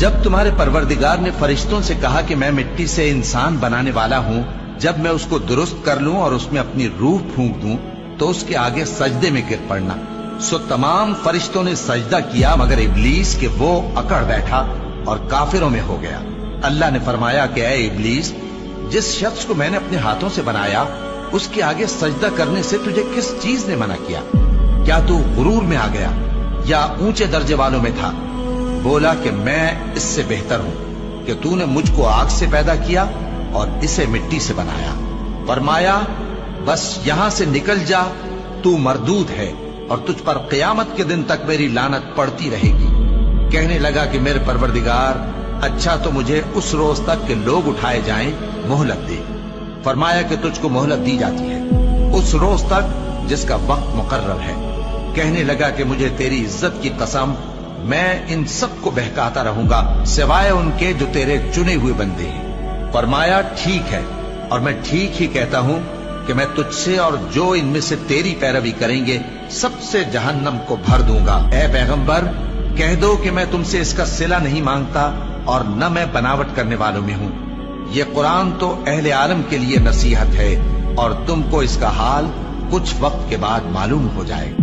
جب تمہارے پروردگار نے فرشتوں سے کہا کہ میں مٹی سے انسان بنانے والا ہوں، جب میں اس کو درست کر لوں اور اس میں اپنی روح پھونک دوں تو اس کے آگے سجدے میں گر پڑنا، سو تمام فرشتوں نے سجدہ کیا مگر ابلیس کہ وہ اکڑ بیٹھا اور کافروں میں ہو گیا۔ اللہ نے فرمایا کہ اے ابلیس، جس شخص کو میں نے اپنے ہاتھوں سے بنایا اس کے آگے سجدہ کرنے سے تجھے کس چیز نے منع کیا؟ کیا تو غرور میں آ گیا یا اونچے درجے والوں میں تھا؟ بولا کہ میں اس سے بہتر ہوں کہ تو نے مجھ کو آگ سے پیدا کیا اور اسے مٹی سے بنایا۔ فرمایا بس یہاں سے نکل جا، تو مردود ہے اور تجھ پر قیامت کے دن تک میری لعنت پڑتی رہے گی۔ کہنے لگا کہ میرے پروردگار، اچھا تو مجھے اس روز تک کہ لوگ اٹھائے جائیں مہلت دے۔ فرمایا کہ تجھ کو مہلت دی جاتی ہے اس روز تک جس کا وقت مقرر ہے۔ کہنے لگا کہ مجھے تیری عزت کی قسم، میں ان سب کو بہکاتا رہوں گا سوائے ان کے جو تیرے چنے ہوئے بندے ہیں۔ فرمایا ٹھیک ہے، اور میں ٹھیک ہی کہتا ہوں کہ میں تجھ سے اور جو ان میں سے تیری پیروی کریں گے سب سے جہنم کو بھر دوں گا۔ اے پیغمبر، کہہ دو کہ میں تم سے اس کا صلہ نہیں مانگتا اور نہ میں بناوٹ کرنے والوں میں ہوں۔ یہ قرآن تو اہل عالم کے لیے نصیحت ہے اور تم کو اس کا حال کچھ وقت کے بعد معلوم ہو جائے گا۔